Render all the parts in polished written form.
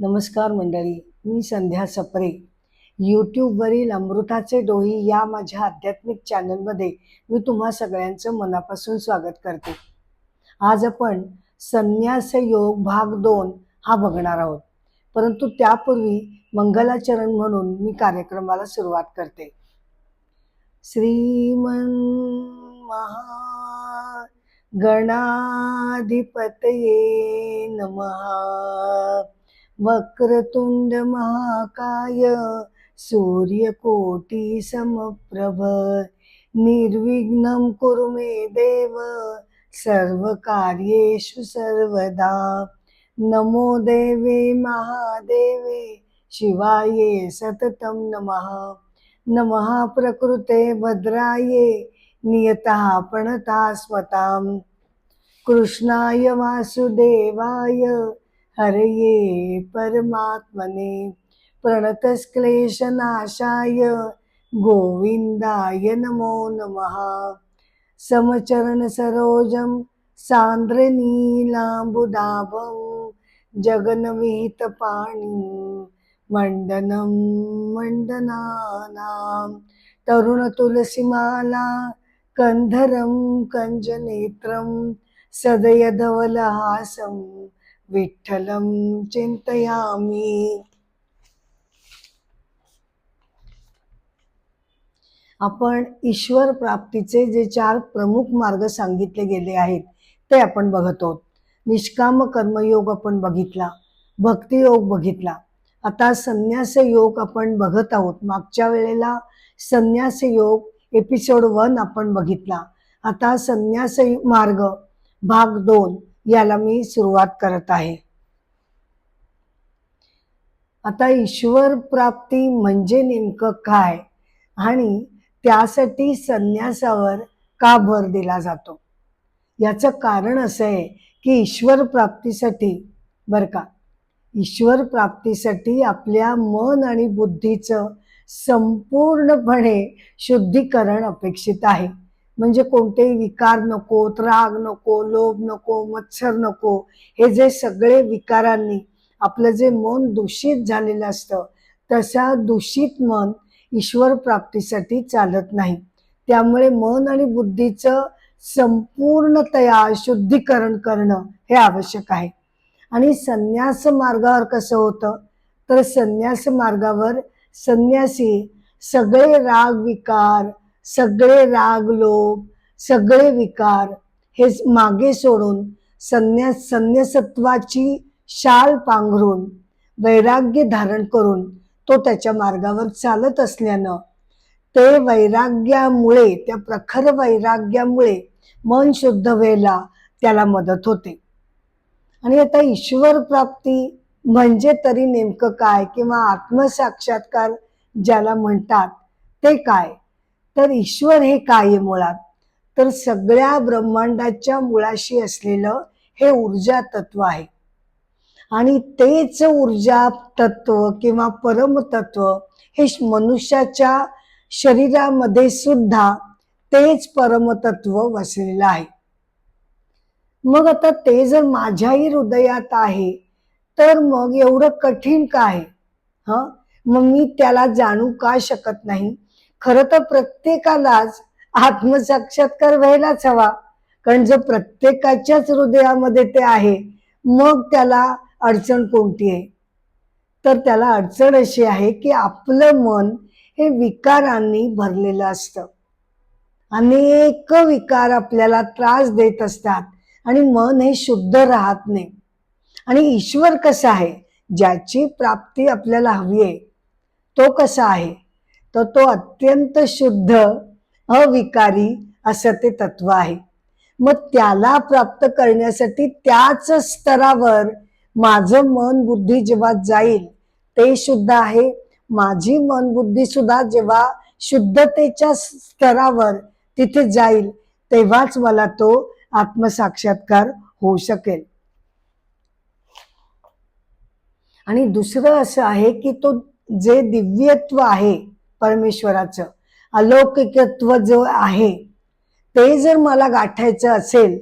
नमस्कार मंडळी, मी संध्या सप्रे. यूट्यूबवरील अमृताचे डोही या माझ्या आध्यात्मिक चॅनलमध्ये मी तुम्हा सगळ्यांचं मनापासून स्वागत करते. आज आपण संन्यास योग भाग 2 हा बघणार आहोत. परंतु त्यापूर्वी मंगलाचरण म्हणून मी कार्यक्रमाला सुरुवात करते. श्रीमन महा गणाधिपतये नमः. वक्रतुंड महाकाय सूर्यकोटि समप्रभ निर्विघ्नं कुरु मे देव सर्वकार्येषु सर्वदा. नमो देवे महादेवे शिवाये सततं नमः. नमः प्रकृते भद्राये नियतः प्रणता स्वतां. कृष्णाय वासुदेवाय हरये परमात्मने प्रणतक्लेशनाशाय गोविंदाय नमो नमः. समचरण सरोजं सान्द्रनीलाम्बुदाभं जगन्विहितपाणिं मण्डनं मण्डनानां. तरुणतुलसीमाला कन्धरं कञ्जनेत्रं सदयधवलहासं विठ्ठलं चिंतयामि. आपण ईश्वर प्राप्तीचे जे 4 प्रमुख मार्ग सांगितले गेले आहेत ते आपण बघत आहोत. निष्काम कर्मयोग आपण बघितला, भक्तियोग बघितला, आता संन्यास योग आपण बघत आहोत. मागच्या वेळेला संन्यास योग एपिसोड 1 आपण बघितला. आता संन्यास मार्ग भाग 2 याला मी सुरुवात करत आहे. आता ईश्वर प्राप्ती म्हणजे नेमकं काय आणि त्यासाठी संन्यासावर का भर दिला जातो, याचं कारण असं आहे की ईश्वर प्राप्तीसाठी ईश्वर प्राप्तीसाठी आपल्या मन आणि बुद्धीचं संपूर्णपणे शुद्धीकरण अपेक्षित आहे. म्हणजे कोणतेही विकार नको, राग नको, लोभ नको, मत्सर नको. हे जे सगळे विकारांनी आपलं जे मन दूषित झालेलं असतं, तसा दूषित मन ईश्वर प्राप्तीसाठी चालत नाही. त्यामुळे मन आणि बुद्धीचं संपूर्णतया शुद्धीकरण करणं हे आवश्यक आहे. आणि संन्यास मार्गावर कसं होतं तर संन्यास मार्गावर संन्यासी सगळे राग विकार, सगळे राग लोभ, सगळे विकार हे मागे सोडून संन्यासत्वाची शाल पांघरून वैराग्य धारण करून तो त्याच्या मार्गावर चालत असल्यानं ते वैराग्यामुळे, त्या प्रखर वैराग्यामुळे मन शुद्ध व्हायला त्याला मदत होते. आणि आता ईश्वर प्राप्ती म्हणजे तरी नेमकं काय किंवा आत्मसाक्षात्कार ज्याला म्हणतात ते काय, तर ईश्वर हे काय आहे मुळात तर सगळ्या ब्रह्मांडाच्या मुळाशी असलेलं हे ऊर्जा तत्व आहे. आणि तेच ऊर्जा तत्व किंवा परमतत्व हे मनुष्याच्या शरीरामध्ये सुद्धा तेच परमतत्व वसलेलं आहे. मग आता ते जर माझ्याही हृदयात आहे तर मग एवढं कठीण काय? मग मी त्याला जाणू का शकत नाही? खरं तर प्रत्येकालाच आत्मसाक्षात्कार व्हायलाच हवा, कारण जर प्रत्येकाच्याच हृदयामध्ये ते आहे मग त्याला अडचण कोणती आहे? तर त्याला अडचण अशी आहे की आपलं मन हे विकारांनी भरलेलं असतं. अनेक विकार आपल्याला त्रास देत असतात आणि मन हे शुद्ध राहत नाही. आणि ईश्वर कसा आहे, ज्याची प्राप्ती आपल्याला हवी आहे तो कसा आहे, तर तो अत्यंत शुद्ध अविकारी असं ते तत्व आहे. मग त्याला प्राप्त करण्यासाठी त्याच स्तरावर माझं मन बुद्धी जेव्हा जाईल ते शुद्ध आहे, माझी मन बुद्धी सुद्धा जेव्हा शुद्धतेच्या स्तरावर तिथे जाईल तेव्हाच मला तो आत्मसाक्षात्कार होऊ शकेल. आणि दुसरं असं आहे की तो जे दिव्यत्व आहे परमेश्वराचं, अलौकिकत्व जो आहे ते जर मला गाठायचं असेल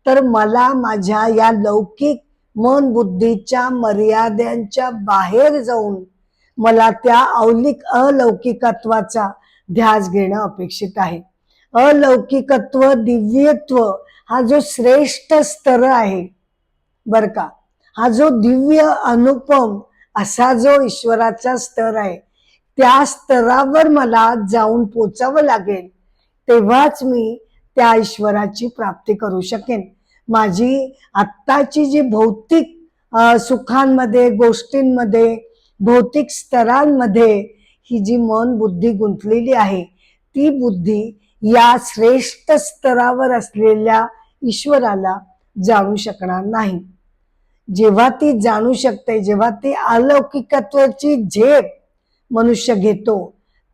तर मला माझ्या या लौकिक मन बुद्धीच्या मर्यादांच्या बाहेर जाऊन मला त्या अलौकिकत्वाचा ध्यास घेणं अपेक्षित आहे. अलौकिकत्व, दिव्यत्व हा जो श्रेष्ठ स्तर आहे बर का, हा जो दिव्य अनुपम असा जो ईश्वराचा स्तर आहे, त्या स्तरावर मला जाऊन पोचावं लागेल, तेव्हाच मी त्या ईश्वराची प्राप्ती करू शकेन. माझी आत्ताची जी भौतिक सुखांमध्ये, गोष्टींमध्ये, भौतिक स्तरांमध्ये ही जी मन बुद्धी गुंतलेली आहे, ती बुद्धी या श्रेष्ठ स्तरावर असलेल्या ईश्वराला जाणू शकणार नाही. जेव्हा ती जाणू शकते, जेव्हा ती अलौकिकत्वाची झेप मनुष्य घेतो,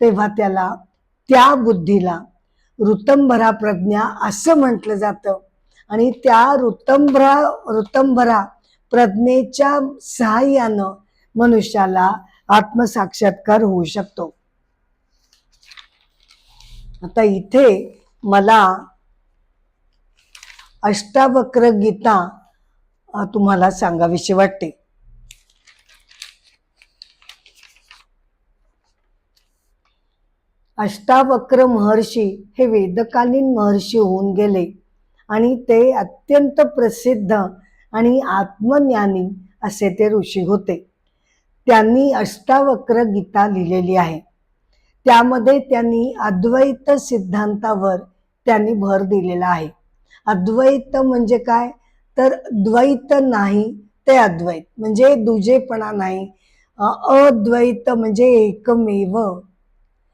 तेव्हा त्याला, त्या बुद्धीला ऋतंभरा प्रज्ञा असं म्हटलं जातं. आणि त्या ऋतंभरा प्रज्ञेच्या सहाय्यानं मनुष्याला आत्मसाक्षात्कार होऊ शकतो. आता इथे मला अष्टावक्र गीता तुम्हाला सांगावीशी वाटते. अष्टावक्र महर्षी हे वेदकालीन महर्षी होऊन गेले आणि ते अत्यंत प्रसिद्ध आणि आत्मज्ञानी असे ते ऋषी होते. त्यांनी अष्टावक्र गीता लिहिलेली आहे. त्यामध्ये त्यांनी अद्वैत सिद्धांतावर त्यांनी भर दिलेला आहे. अद्वैत म्हणजे काय, तर द्वैत नाही ते अद्वैत, म्हणजे दुजेपणा नाही. अद्वैत म्हणजे एकमेव.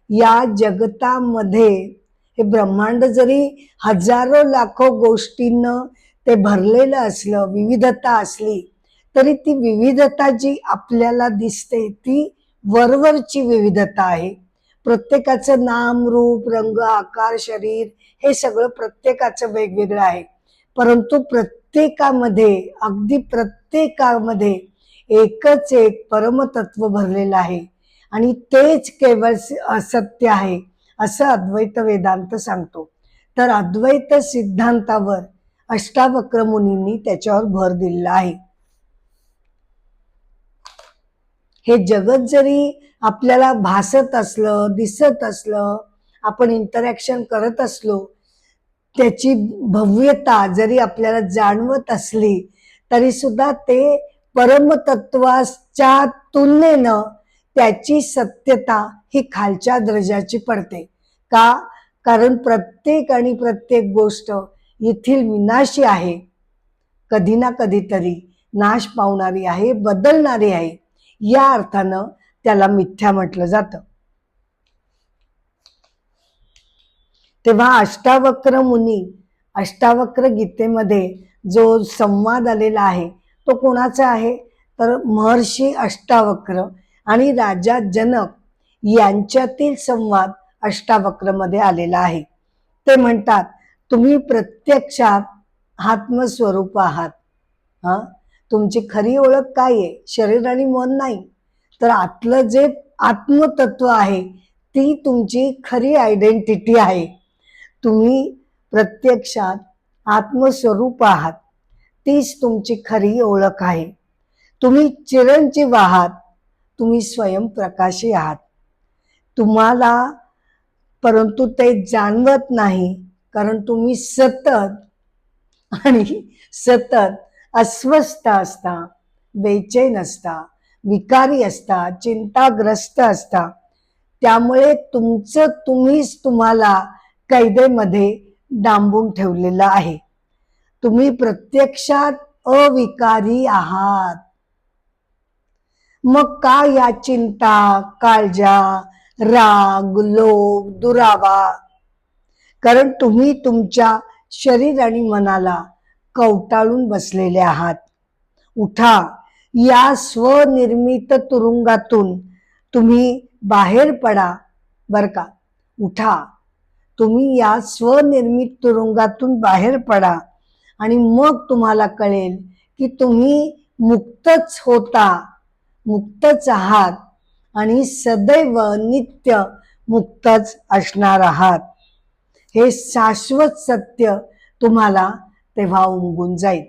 या जगतामध्ये हे ब्रह्मांड जरी हजारो लाखो गोष्टींना ते भरलेलं असलं, विविधता असली, तरी ती विविधता जी आपल्याला दिसते ती वरवरची विविधता आहे. प्रत्येकाचं नाम, रूप, रंग, आकार, शरीर हे सगळं प्रत्येकाचं वेगवेगळं आहे. परंतु प्रत्येकामध्ये, अगदी प्रत्येकामध्ये एकच एक परमतत्व भरलेलं आहे आणि तेच केवळ असत्य आहे असं अद्वैत वेदांत सांगतो. तर अद्वैत सिद्धांतावर अष्टावक्र मुनींनी त्याच्यावर भर दिलेला आहे. हे जगत जरी आपल्याला भासत असलं, दिसत असलं, आपण इंटरॅक्शन करत असलो, त्याची भव्यता जरी आपल्याला जाणवत असली, तरी सुद्धा ते परमतत्वाच्या तुलनेनं त्याची सत्यता ही खालच्या दर्जाची पडते. का? कारण प्रत्येक आणि प्रत्येक गोष्ट येथील विनाशी आहे, कधी ना कधीतरी नाश पावणारी आहे, बदलणारी आहे. या अर्थानं त्याला मिथ्या म्हटलं जातं. तेव्हा अष्टावक्र मुनी, अष्टावक्र गीतेमध्ये जो संवाद आलेला आहे तो कोणाचा आहे, तर महर्षी अष्टावक्र आणि राजा जनक यांच्यातील संवाद अष्टावक्र मध्ये आलेला आहे. ते म्हणतात, तुम्ही प्रत्यक्षात आत्मस्वरूप आहात. तुमची खरी ओळख काय आहे? शरीर आणि मन नाही, तर आतलं जे आत्मतत्व आहे ती तुमची खरी आयडेंटिटी आहे. तुम्ही प्रत्यक्षात आत्मस्वरूप आहात, तीच तुमची खरी ओळख आहे. तुम्ही चिरंजीव आहात, तुम्ही स्वयंप्रकाशी आहात. तुम्हाला परंतु ते जाणवत नाही, कारण तुम्ही सतत अस्वस्थ असता, बेचैन असता, विकारी असता, चिंताग्रस्त असता. त्यामुळे तुम्हीच तुम्हाला कैदेमध्ये डांबून ठेवलेलं आहे. तुम्ही प्रत्यक्षात अविकारी आहात. मग का या चिंता, काळजा, राग, लोभ, दुरावा? कारण तुम्ही तुमच्या शरीर आणि मनाला कवटाळून बसलेले आहात. उठा, या स्वनिर्मित तुरुंगातून तुम्ही बाहेर पडा. बर का, उठा, तुम्ही या स्वनिर्मित तुरुंगातून बाहेर पडा आणि मग तुम्हाला कळेल की तुम्ही मुक्तच होता, मुक्तच आहात आणि सदैव नित्य मुक्तच असणार आहात. हे शाश्वत सत्य तुम्हाला तेव्हा उमगून जाईल.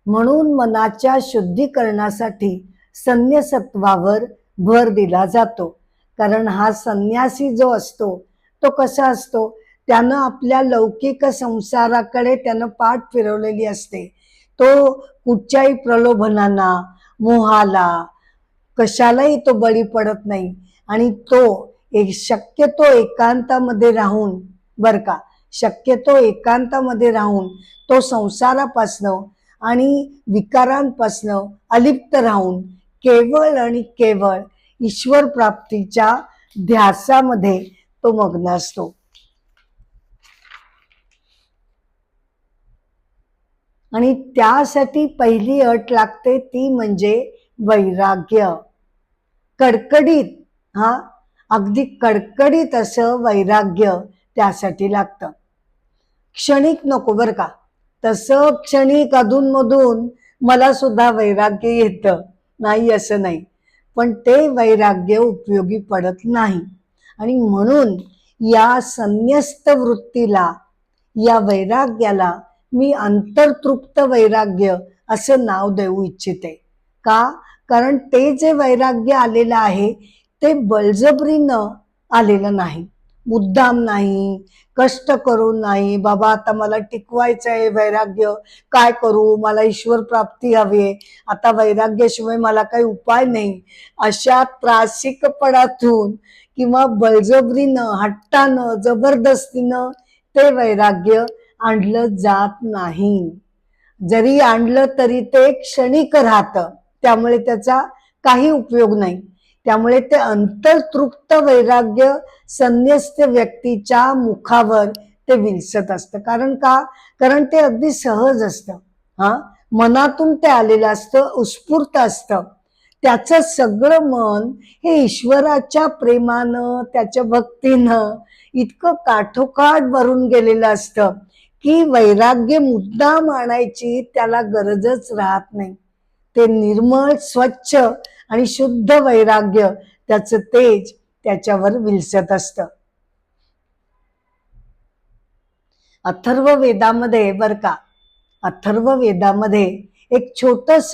म्हणून मनाच्या शुद्धीकरणासाठी संन्यासत्वावर भर दिला जातो. कारण हा संन्यासी जो असतो तो कसा असतो, त्यानं आपल्या लौकिक संसाराकडे त्यानं पाठ फिरवलेली असते. तो कुठच्याही प्रलोभनाला, मोहाला, कशालाही तो बळी पडत नाही. आणि तो शक्यतो एकांतामध्ये राहून, बर का, शक्यतो एकांतामध्ये राहून तो संसारापासनं आणि विकारांपासनं अलिप्त राहून केवळ आणि केवळ ईश्वर प्राप्तीच्या ध्यासामध्ये तो मग्न असतो. आणि त्यासाठी पहिली अट लागते ती म्हणजे वैराग्य. कडकडीत, अगदी कडकडीत असं वैराग्य त्यासाठी लागतं. क्षणिक नको बर का. तसं क्षणिक अधूनमधून मला सुद्धा वैराग्य येतं, नाही असं नाही, पण ते वैराग्य उपयोगी पडत नाही. आणि म्हणून या संन्यस्त वृत्तीला, या वैराग्याला मी अंतर्तृप्त वैराग्य असं नाव देऊ इच्छिते. का? कारण ते जे वैराग्य आलेलं आहे ते बळजबरीनं आलेलं नाही, मुद्दाम नाही, कष्ट करून नाही. बाबा आता मला टिकवायचं आहे वैराग्य, काय करू, मला ईश्वर प्राप्ती हवी, आता वैराग्याशिवाय मला काही उपाय नाही, अशा त्रासिकपणातून किंवा बळजबरीनं, हट्टानं, जबरदस्तीनं ते वैराग्य आणलं जात नाही. जरी आणलं तरी ते क्षणिक राहतं, त्यामुळे त्याचा काही उपयोग नाही. त्यामुळे ते अंतर्तृप्त वैराग्य संन्यस्त व्यक्तीच्या मुखावर ते विलसत असतं. कारण का? कारण ते अगदी सहज असतं, मनातून ते आलेलं असतं, उत्स्फूर्त असतं. त्याचं सगळं मन हे ईश्वराच्या प्रेमानं, त्याच्या भक्तीनं इतकं काठोकाठ भरून गेलेलं असतं की वैराग्य मुद्दाम आणायची त्याला गरजच राहत नाही. ते निर्मळ, स्वच्छ आणि शुद्ध वैराग्य, त्याचं तेज त्याच्यावर विलसत असतं. अथर्व वेदामध्ये बर का, अथर्व वेदामध्ये एक छोटस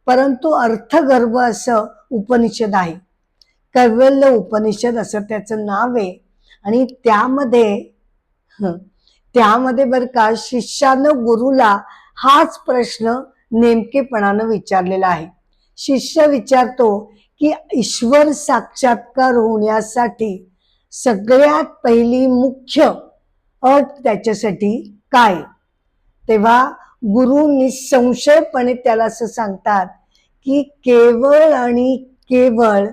परंतु अर्थगर्भ असं उपनिषद आहे. कैवल्य उपनिषद असं त्याचं नाव आहे. आणि त्यामध्ये बर का शिष्यानं गुरुला हाच प्रश्न नेमकेपणानं विचारलेला आहे. शिष्य विचारतो की ईश्वर साक्षात्कार होण्यासाठी सगळ्यात पहिली मुख्य अट त्याच्यासाठी काय? तेव्हा गुरु निसंशयपणे त्याला असं सांगतात की केवळ आणि केवळ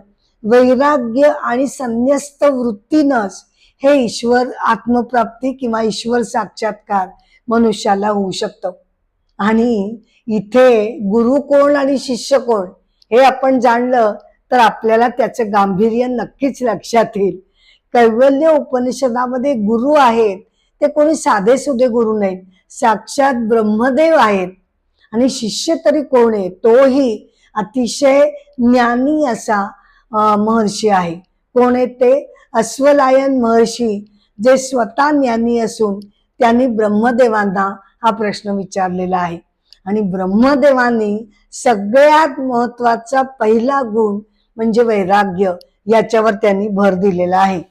वैराग्य आणि संन्यस्त वृत्तीनंच हे ईश्वर आत्मप्राप्ती किंवा ईश्वर साक्षात्कार मनुष्याला होऊ शकतं. आणि इथे गुरु कोण आणि शिष्य कोण हे आपण जाणलं तर आपल्याला त्याचं गांभीर्य नक्कीच लक्षात येईल. कैवल्य उपनिषदामध्ये गुरु आहेत ते कोणी साधे सुधे गुरु नाहीत, साक्षात ब्रह्मदेव आहेत. आणि शिष्य तरी कोण आहे? तोही अतिशय ज्ञानी असा महर्षी आहे. कोण आहे ते? अस्वलायन महर्षी, जे स्वतः ज्ञानी असून त्यांनी ब्रह्मदेवांना हा प्रश्न विचारलेला आहे. आणि ब्रह्मदेवांनी सगळ्यात महत्वाचा पहिला गुण म्हणजे वैराग्य, याच्यावर त्यांनी भर दिलेला आहे.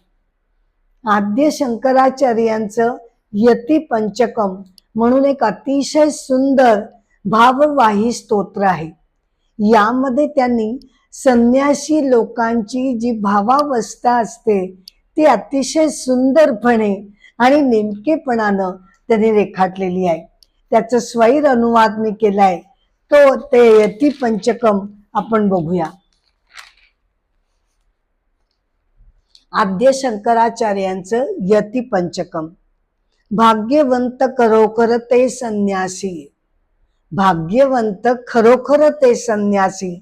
आद्य शंकराचार्यांचं यती पंचकम म्हणून एक अतिशय सुंदर भाववाही स्तोत्र आहे. यामध्ये त्यांनी संन्यासी लोकांची जी भावावस्था असते ती अतिशय सुंदरपणे आणि नेमकेपणानं त्यांनी रेखाटलेली आहे. त्याचं स्वैर अनुवाद मी केलाय, तो ते यती पंचकम आपण बघूया. आद्य शंकराचार्यांचं यती पंचकम. भाग्यवंत खरोखर ते संन्यासी, भाग्यवंत खरोखर ते संन्यासी,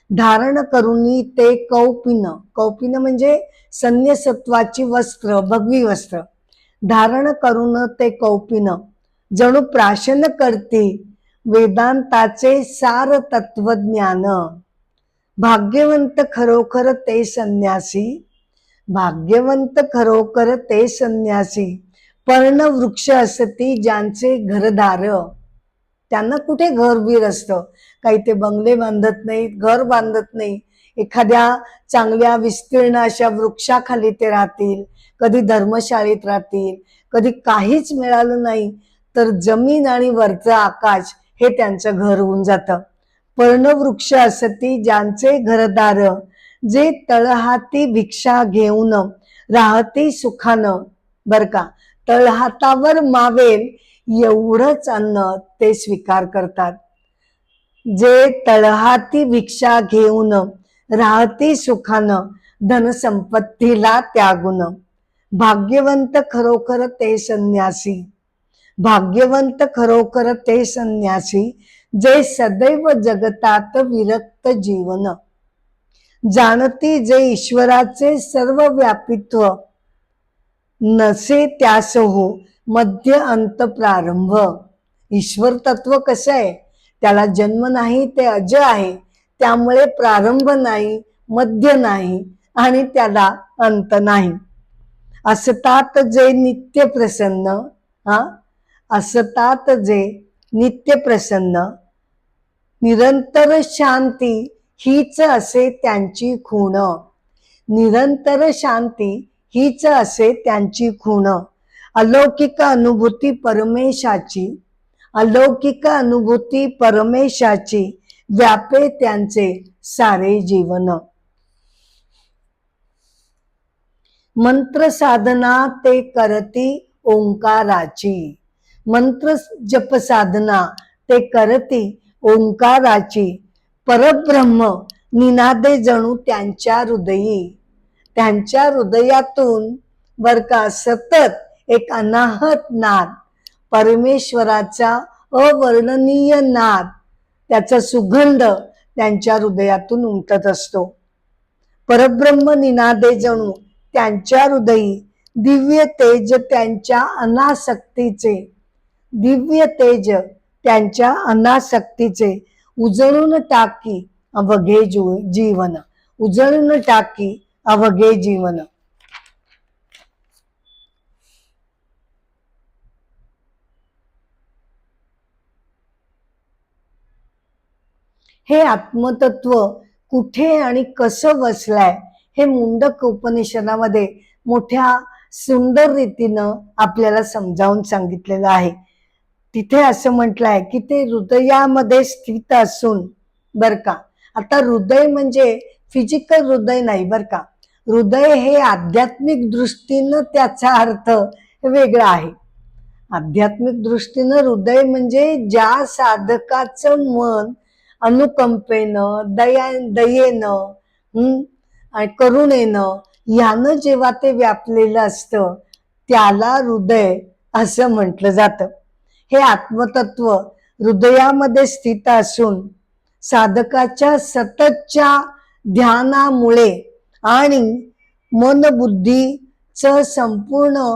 धारण करुनी ते कौपिन, कौपिन म्हणजे संन्यसत्वाची वस्त्र, भगवी वस्त्र, धारण करून ते कौपिन जणू प्राशन करती वेदांताचे सार तत्वज्ञान. भाग्यवंत खरोखर ते संन्यासी, भाग्यवंत खरोखर ते संन्यासी, पर्ण वृक्ष असती ज्यांचे घरदार. त्यांना कुठे घरबीर असतं, काही ते बंगले बांधत नाहीत, घर बांधत नाही, एखाद्या चांगल्या विस्तीर्ण अशा वृक्षाखाली ते राहतील, कधी धर्मशाळेत राहतील, कधी काहीच मिळालं नाही तर जमीन आणि वरचं आकाश हे त्यांचं घर होऊन जातं. पर्णवृक्ष असती ज्यांचे घरदार, जे तळहाती भिक्षा घेऊन राहती सुखानं. बर का, तळहातावर मावेल एवढंच अन्न ते स्वीकार करतात. जे तळहाती भिक्षा घेऊन राहती सुखानं, धनसंपत्तीला त्यागून. भाग्यवंत खरोखर ते संन्यासी, भाग्यवंत खरोखर ते संन्यासी, जे सदैव जगतात विरक्त जीवन. जाणती जे ईश्वराचे सर्व व्यापित्व, नसे त्यास हो मध्य अंत प्रारंभ. ईश्वर तत्व कसं आहे, त्याला जन्म नाही, ते अज आहे, त्यामुळे प्रारंभ नाही, मध्य नाही आणि त्याला अंत नाही. असतात जे नित्य प्रसन्न, असतात जे नित्य प्रसन्न, निरंतर शांती हीच असे त्यांची खूण. निरंतर शांती हीच असे त्यांची खूण. अलौकिक अनुभूती परमेशाची, अलौकिक अनुभूती परमेशाची, व्यापे त्यांचे सारे जीवन. मंत्र साधना ते करती ओंकाराची, मंत्र जप साधना ते करती ओंकाराची. परब्रह्म निनादे जणू त्यांच्या हृदयी, त्यांच्या हृदयातून बर का सतत एक अनाहत नाद, परमेश्वराचा अवर्णनीय नाद, त्याचा सुगंध त्यांच्या हृदयातून उमटत असतो. परब्रह्म निनादे जणू त्यांच्या हृदयी, दिव्य तेज त्यांच्या अनासक्तीचे, दिव्य तेज त्यांच्या अनासक्तीचे, उजळून टाकी अवघे जीवन, उजळून टाकी अवघे जीवन. हे आत्मतत्व कुठे आणि कसं वसलाय हे मुंडक उपनिषदामध्ये मोठ्या सुंदर रीतीनं आपल्याला समजावून सांगितलेलं आहे. तिथे असं म्हटलंय की ते हृदयामध्ये स्थित असून, बर का, आता हृदय म्हणजे फिजिकल हृदय नाही बर का, हृदय हे आध्यात्मिक दृष्टीनं त्याचा अर्थ वेगळा आहे. आध्यात्मिक दृष्टीनं हृदय म्हणजे ज्या साधकाचं मन अनुकंपेनं, दयेनं, करुणेनं यानं जेव्हा ते व्यापलेलं असतं त्याला हृदय असं म्हटलं जातं. हे आत्मतत्व हृदयामध्ये स्थित असून साधकाच्या सततच्या ध्यानामुळे आणि मनबुद्धीचं संपूर्ण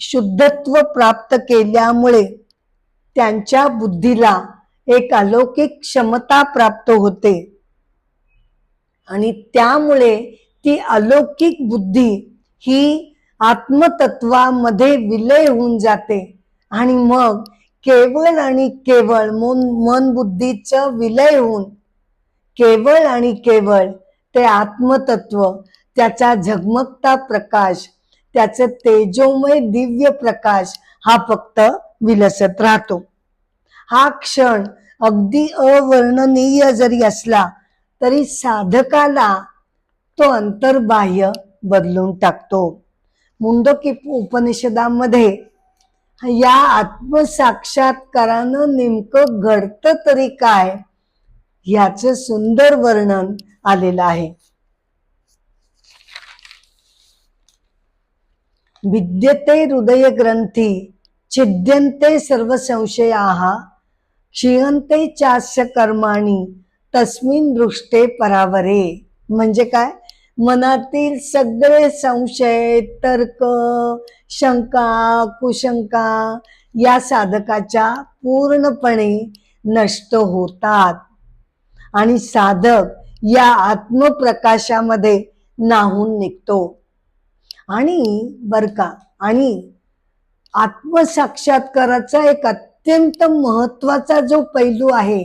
शुद्धत्व प्राप्त केल्यामुळे त्यांच्या बुद्धीला एक अलौकिक क्षमता प्राप्त होते आणि त्यामुळे ती अलौकिक बुद्धी ही आत्मतत्वामध्ये विलय होऊन जाते आणि मग केवळ आणि केवळ मन बुद्धीचं विलय होऊन केवळ आणि केवळ ते आत्मतत्व, त्याचा झगमगता प्रकाश, त्याचं तेजोमय दिव्य प्रकाश हा फक्त विलसत राहतो. हा क्षण अगदी अवर्णनीय जरी असला तरी साधकाला तो अंतर्बाह्य बदलून टाकतो. मुंडक उपनिषदामध्ये या आत्मसाक्षात्कारानं नेमकं घडतं तरी काय याचं सुंदर वर्णन आलेलं आहे. विद्यते हृदय ग्रंथी छिद्यन्ते सर्व संशयाः, क्षीयन्ते चास्य कर्माणि तस्मिन् दृष्टे परावरे. म्हणजे काय, मनातील सगळे संशय, तर्क, शंका, कुशंका या साधकाच्या पूर्णपणे नष्ट होतात आणि साधक या आत्मप्रकाशामध्ये न्हाऊन निघतो. आणि बर का, आणि आत्मसाक्षात्काराचा एक अत्यंत महत्वाचा जो पैलू आहे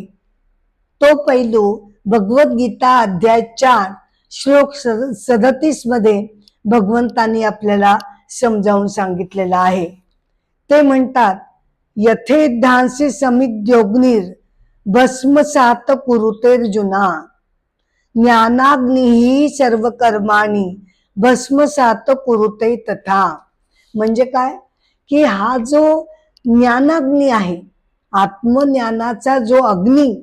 तो पैलू भगवद्गीता अध्याय 4 श्लोक 37 मध्ये भगवंतांनी आपल्याला समजावून सांगितलेलं आहे. ते म्हणतात, यथेधांसी समिद्योग्निर भस्मसात कुरुतेर्जुना ज्ञानाग्निही सर्व कर्माणी भस्मसात कुरुते तथा. म्हणजे काय की हा जो ज्ञानाग्नी आहे, आत्मज्ञानाचा जो अग्नी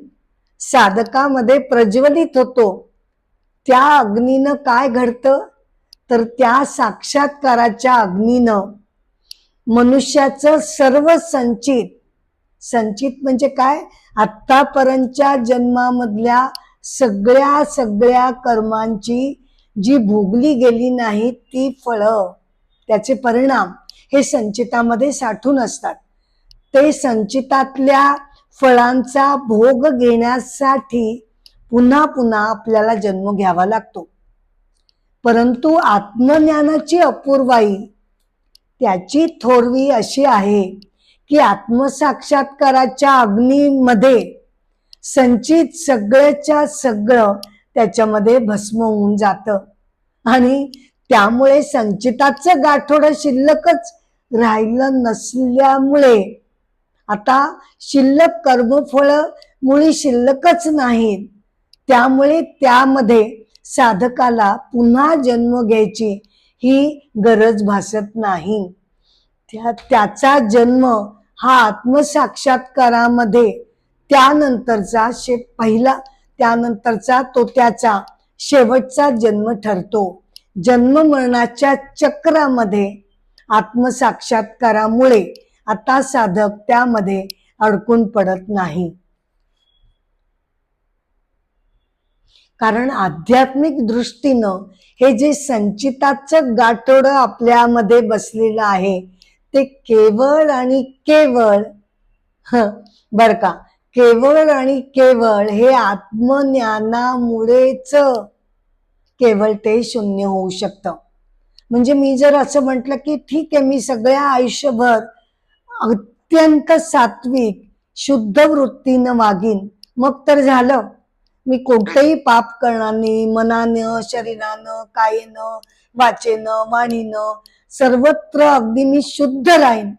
साधकामध्ये प्रज्वलित होतो, त्या अग्नीनं काय घडतं तर त्या साक्षात्काराच्या अग्नीनं मनुष्याचं सर्व संचित म्हणजे काय, आतापर्यंतच्या जन्मामधल्या सगळ्या कर्मांची जी भोगली गेली नाही ती फळं, त्याचे परिणाम हे संचितामध्ये साठून असतात. ते संचितातल्या फळांचा भोग घेण्यासाठी पुन्हा पुन्हा आपल्याला जन्म घ्यावा लागतो. परंतु आत्मज्ञानाची अपूर्वाई त्याची थोरवी अशी आहे की आत्मसाक्षात्काराच्या अग्नीमध्ये संचित सगळ्याच्या सगळं त्याच्यामध्ये भस्म होऊन जातं आणि त्यामुळे संचिताचं गाठोडं शिल्लकच राहिलं नसल्यामुळे आता शिल्लक कर्मफळ मुळी शिल्लकच नाहीत. त्यामुळे त्यामध्ये साधकाला पुन्हा जन्म घ्यायची ही गरज भासत नाही. त्याचा जन्म हा आत्मसाक्षात्कारामध्ये त्यानंतरचा त्यानंतरचा तो त्याचा शेवटचा जन्म ठरतो. जन्म मरणाच्या चक्रामध्ये आत्मसाक्षात्कारामुळे आता साधक त्यामध्ये अडकून पडत नाही. कारण आध्यात्मिक दृष्टीनं हे जे संचिताचं गाठोडं आपल्यामध्ये बसलेलं आहे ते केवळ आणि केवळ बर का, केवळ आणि केवळ हे आत्मज्ञानामुळेच केवळ ते शून्य होऊ शकतं. म्हणजे मी जर असं म्हटलं की ठीक आहे, मी सगळ्या आयुष्यभर अत्यंत सात्विक शुद्ध वृत्तीनं वागीन, मग तर झालं, मी कोणतंही पाप करणार नाही, मनानं शरीरानं कायेनं वाचेनं वाणीनं सर्वत्र अगदी मी शुद्ध राहीन,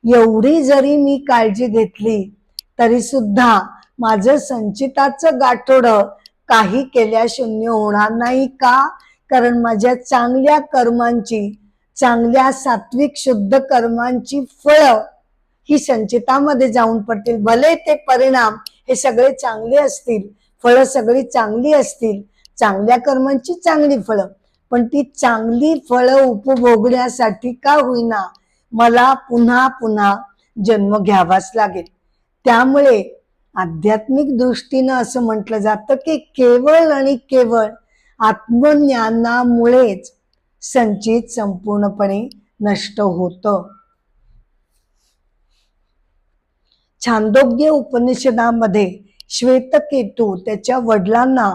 एवढी जरी मी काळजी घेतली तरी सुद्धा माझं संचिताचं गाठोडं काही केल्या शून्य होणार नाही. का? कारण माझ्या चांगल्या कर्मांची, चांगल्या सात्विक शुद्ध कर्मांची फळं ही संचितामध्ये जाऊन पडतील. भले ते परिणाम हे सगळे चांगले असतील, फळं सगळी चांगली असतील, चांगल्या कर्मांची चांगली फळं, पण ती चांगली फळं उपभोगण्यासाठी का होईना मला पुन्हा पुन्हा जन्म घ्यावाच लागेल. त्यामुळे आध्यात्मिक दृष्टीनं असं म्हटलं जातं की केवळ आणि केवळ आत्मज्ञानामुळेच संचित संपूर्णपणे नष्ट होतं. छांदोग्य उपनिषदामध्ये श्वेतकेतू त्याच्या वडिलांना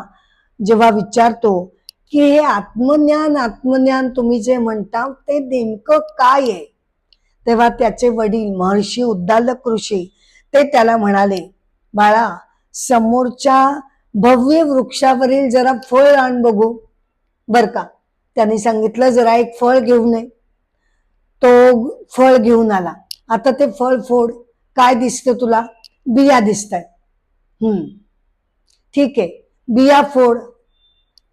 जेव्हा विचारतो की हे आत्मज्ञान तुम्ही जे म्हणता ते नेमकं काय आहे, तेव्हा त्याचे वडील महर्षी उद्दालक ऋषी ते त्याला म्हणाले, बाळा, समोरच्या भव्य वृक्षावरील जरा फळ आण बघू. बर का, त्यांनी सांगितलं जरा एक फळ घेऊन ये. तो फळ घेऊन आला. आता ते फळ फोड. काय दिसतं तुला? बिया दिसतायत. ठीक आहे, बिया फोड.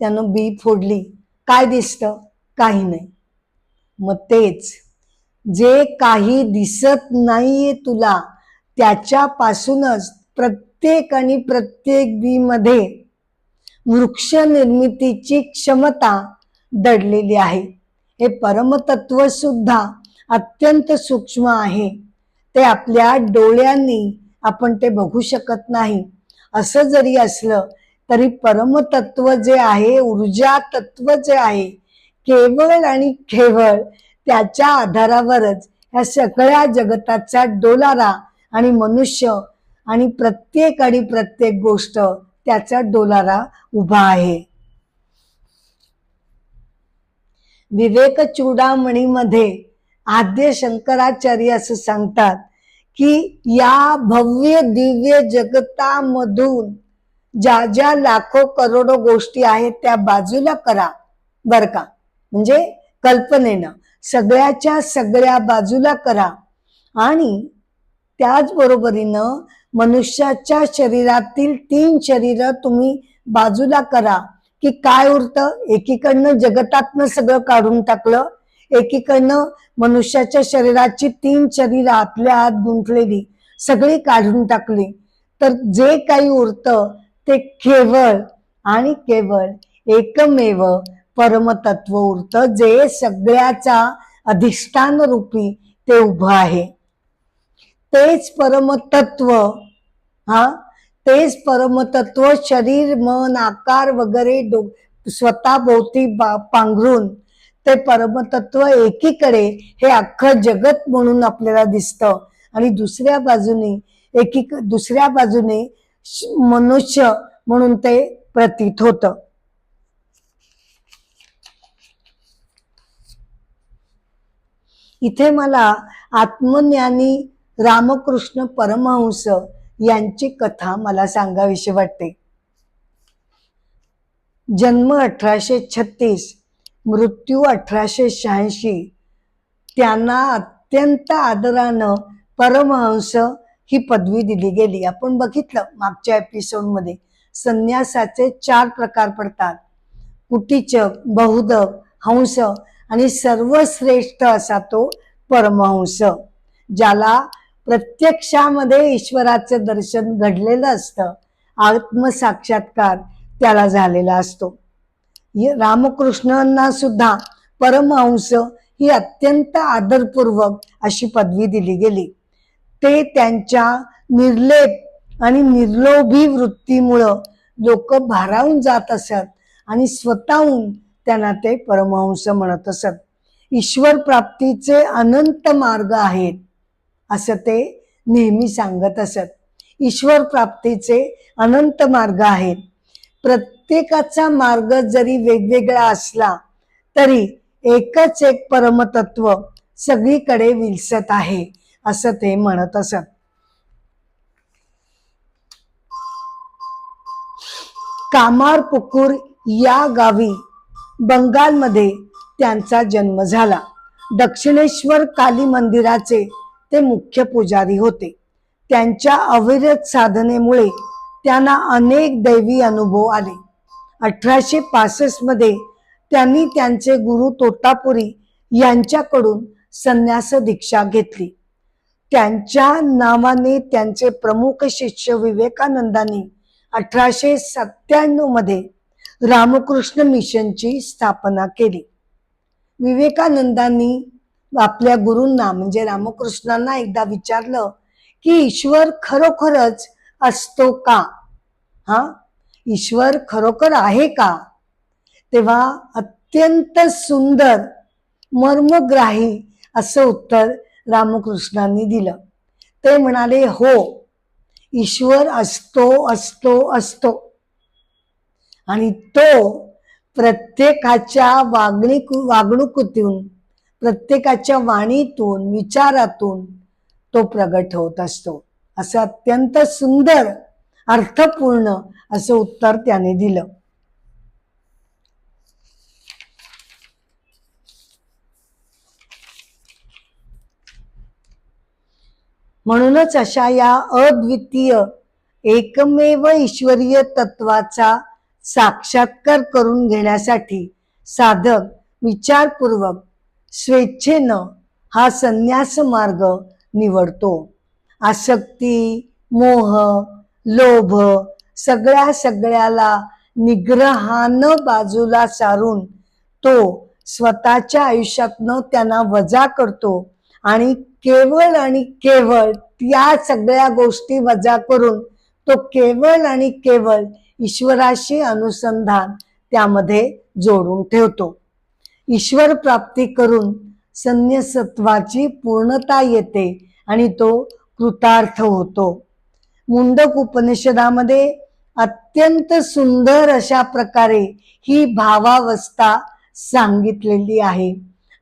त्यानं बी फोडली. काय दिसतं? काही नाही. मग तेच जे काही दिसत नाहीये तुला त्याच्यापासूनच प्रत्येक आणि प्रत्येक बी मध्ये वृक्ष निर्मितीची क्षमता दडलेली आहे. हे परमतत्व सुद्धा अत्यंत सूक्ष्म आहे. ते आपल्या डोळ्यांनी आपण ते बघू शकत नाही. असं जरी असलं तरी परमतत्व जे आहे, ऊर्जा तत्व जे आहे, केवळ आणि केवळ त्याच्या आधारावरच या सगळ्या जगताचा डोलारा आणि मनुष्य आणि प्रत्येक गोष्ट त्याचा डोलारा उभा आहे. विवेक चूडामणीमध्ये आद्य शंकराचार्य असं सांगतात की या भव्य दिव्य जगतामधून ज्या ज्या लाखो करोडो गोष्टी आहेत त्या बाजूला करा बर का. म्हणजे कल्पनेनं सगळ्याच्या सगळ्या बाजूला करा आणि त्याचबरोबरीनं मनुष्याच्या शरीरातील 3 शरीर तुम्ही बाजूला करा की काय उरतं. एकीकडनं जगतातनं सगळं काढून टाकलं, एकीकडनं मनुष्याच्या शरीराची 3 शरीर आतल्या आत गुंतलेली सगळी काढून टाकली, तर जे काही उरतं ते केवळ आणि केवळ एकमेव परमतत्व उरतं, जे सगळ्याचा अधिष्ठान रूपी ते उभं आहे. तेच परमतत्व, तेच परमतत्व शरीर मन आकार वगैरे स्वतः भोवती पांघरून ते परमतत्व एकीकडे हे अख्खं जगत म्हणून आपल्याला दिसतं आणि दुसऱ्या बाजूने मनुष्य म्हणून ते प्रतीत होतं. इथे मला आत्मज्ञानी रामकृष्ण परमहंस यांची कथा मला सांगावीशी वाटते. जन्म 1836, मृत्यू 1886. त्यांना अत्यंत आदरानं परमहंस ही पदवी दिली गेली. आपण बघितलं मागच्या एपिसोडमध्ये संन्यासाचे 4 प्रकार पडतात: कुटीचक, बहुदक, हंस आणि सर्वश्रेष्ठ असा तो परमहंस, ज्याला प्रत्यक्षामध्ये ईश्वराचं दर्शन घडलेलं असतं, आत्मसाक्षात्कार त्याला झालेला असतो. रामकृष्णांना सुद्धा परमहंस ही अत्यंत आदरपूर्वक अशी पदवी दिली गेली. ते त्यांच्या निर्लेप आणि निर्लोभी वृत्तीमुळं लोक भारावून जात असत आणि स्वतःहून त्यांना ते परमहंस म्हणत असत. ईश्वर प्राप्तीचे अनंत मार्ग आहेत असं ते नेहमी सांगत असत. ईश्वर प्राप्तीचे अनंत मार्ग आहेत. प्रत्येकाचा मार्ग जरी वेगवेगळा असला तरी एकच एक परमतत्व सगळीकडे विलसत आहे असं ते म्हणत असत. कामारपुकुर या गावी बंगालमध्ये त्यांचा जन्म झाला. दक्षिणेश्वर काली मंदिराचे ते मुख्य पुजारी होते. त्यांच्या अविरत साधनेमुळे त्यांना अनेक दैवी अनुभव आले. 1865 मध्ये त्यांनी त्यांचे गुरु तोतापुरी यांच्याकडून संन्यास दीक्षा घेतली. त्यांच्या नावाने त्यांचे प्रमुख शिष्य विवेकानंदांनी 1897 मध्ये रामकृष्ण मिशनची स्थापना केली. विवेकानंदांनी आपल्या गुरूंना म्हणजे रामकृष्णांना एकदा विचारलं की ईश्वर खरोखरच असतो का? ईश्वर खरोखर आहे का? तेव्हा अत्यंत सुंदर मर्मग्राही असं उत्तर रामकृष्णांनी दिलं. ते म्हणाले, हो, ईश्वर असतो असतो असतो आणि तो प्रत्येकाच्या वागणुकीतून, प्रत्येकाच्या वाणीतून, विचारातून तो प्रगट होत असतो. असं अत्यंत सुंदर अर्थपूर्ण असं उत्तर त्याने दिलं. म्हणूनच अशा या अद्वितीय एकमेव ईश्वरीय तत्वाचा साक्षात्कार करून घेण्यासाठी साधक विचारपूर्वक स्वेच्छेनं हा संन्यास मार्ग निवडतो. आसक्ती, मोह, लोभ सगळ्याला निग्रहानं बाजूला सारून तो स्वतःच्या आयुष्यातनं त्यांना वजा करतो आणि केवळ आणि केवळ त्या सगळ्या गोष्टी वजा करून तो केवळ आणि केवळ ईश्वराशी अनुसंधान त्यामध्ये जोडून ठेवतो. ईश्वर प्राप्ती करून संन्यासत्वाची पूर्णता येते आणि तो कृतार्थ होतो. मुंडक उपनिषदामध्ये अत्यंत सुंदर अशा प्रकारे ही भावावस्था सांगितलेली आहे.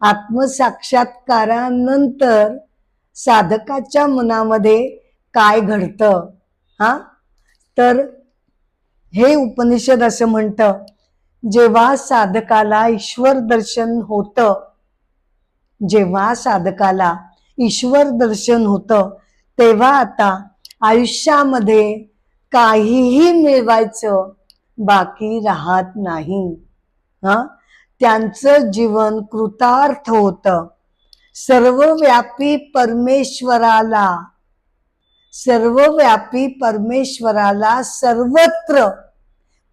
आत्मसाक्षात्कारानंतर साधकाच्या मनामध्ये काय घडतं हा, तर हे उपनिषद असं म्हणतं, जेव्हा साधकाला ईश्वर दर्शन होतं, जेव्हा साधकाला ईश्वर दर्शन होतं, तेव्हा आता आयुष्यामध्ये काहीही मिळवायचं बाकी राहत नाही. त्यांचं जीवन कृतार्थ होतं. सर्वव्यापी परमेश्वराला, सर्वव्यापी परमेश्वराला सर्वत्र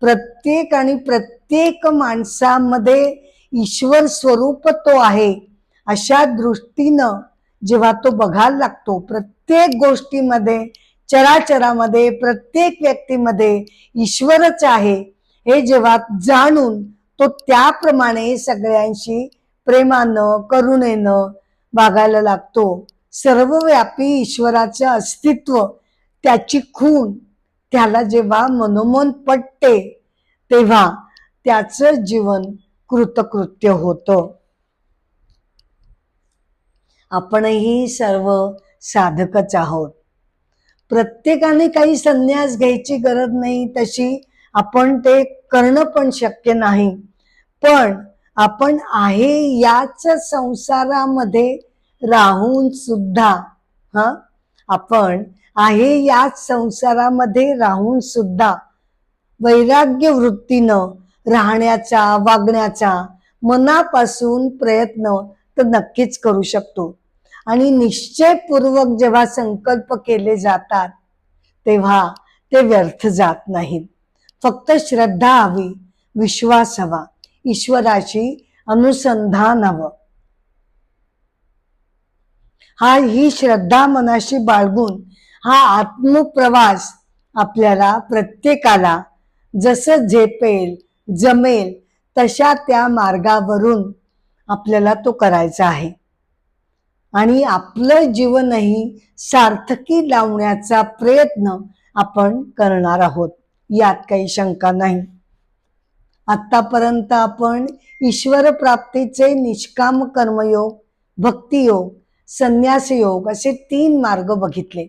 प्रत्येक आणि प्रत्येक माणसामध्ये ईश्वर स्वरूप तो आहे अशा दृष्टीनं जेव्हा तो बघायला लागतो, प्रत्येक गोष्टीमध्ये, चराचरामध्ये, प्रत्येक व्यक्तीमध्ये ईश्वरच आहे हे जेव्हा जाणून तो त्याप्रमाणे सगळ्यांशी प्रेमानं, करुणेनं वागायला लागतो. सर्वव्यापी ईश्वराचं अस्तित्व, त्याची खूण त्याला जेव्हा मनोमन पटते, तेव्हा त्याचं जीवन कृतकृत्य होतं. आपणही सर्व साधकच आहोत. प्रत्येकाने काही संन्यास घ्यायची गरज नाही, तशी आपण ते करणं पण शक्य नाही. पण आपण आहे याच संसारामध्ये राहून सुद्धा आपण आहे याच संसारामध्ये राहून सुद्धा वैराग्य वृत्तीनं राहण्याचा, वागण्याचा मनापासून प्रयत्न तर नक्कीच करू शकतो. आणि निश्चयपूर्वक जेव्हा संकल्प केले जातात तेव्हा ते व्यर्थ जात नाहीत. फक्त श्रद्धा हवी, विश्वास हवा, ईश्वराशी अनुसंधान हवं. ही श्रद्धा मनाशी बाळगून हा आत्मप्रवास आपल्याला प्रत्येकाला जसं झेपेल, जमेल तशा त्या मार्गावरून आपल्याला तो करायचा आहे. आणि आपलं जीवनही सार्थकी लावण्याचा प्रयत्न आपण करणार आहोत, यात काही शंका नाही. आतापर्यंत आपण ईश्वर प्राप्तीचे निष्काम कर्मयोग, भक्तियोग, संन्यास योग असे 3 मार्ग बघितले.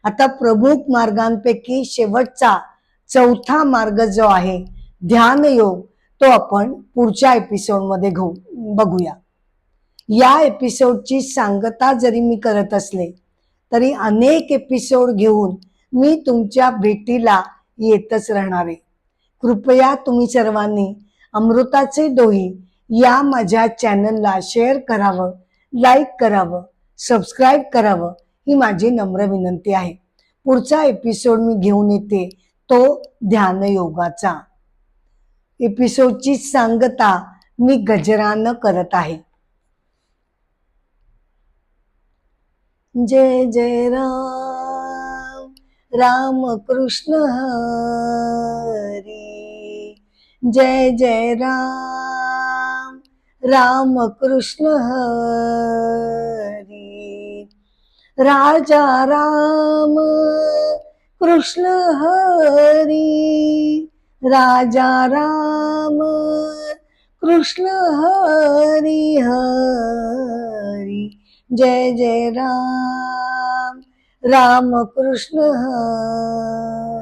आता प्रमुख मार्गांपैकी शेवटचा 4था मार्ग जो आहे ध्यान योग, तो आपण पुढच्या एपिसोडमध्ये बघूया. या एपिसोडची सांगता जरी मी करत असले तरी अनेक एपिसोड घेऊन मी तुमच्या भेटीला येतच राहणार आहे. कृपया तुम्ही सर्वांनी अमृताचे डोही या माझ्या चॅनलला शेअर करावं, लाईक करावं, सबस्क्राईब करावं ही माझी नम्र विनंती आहे. पुढचा एपिसोड मी घेऊन येते तो ध्यान योगाचा. एपिसोडची सांगता मी गजरानं करत आहे. जय जय राम, राम कृष्ण हरी. जय जय राम, राम कृष्ण हरी. राजा राम कृष्ण हरी, राजा राम कृष्ण हरी हरी. जय जय राम, राम कृष्ण हरी.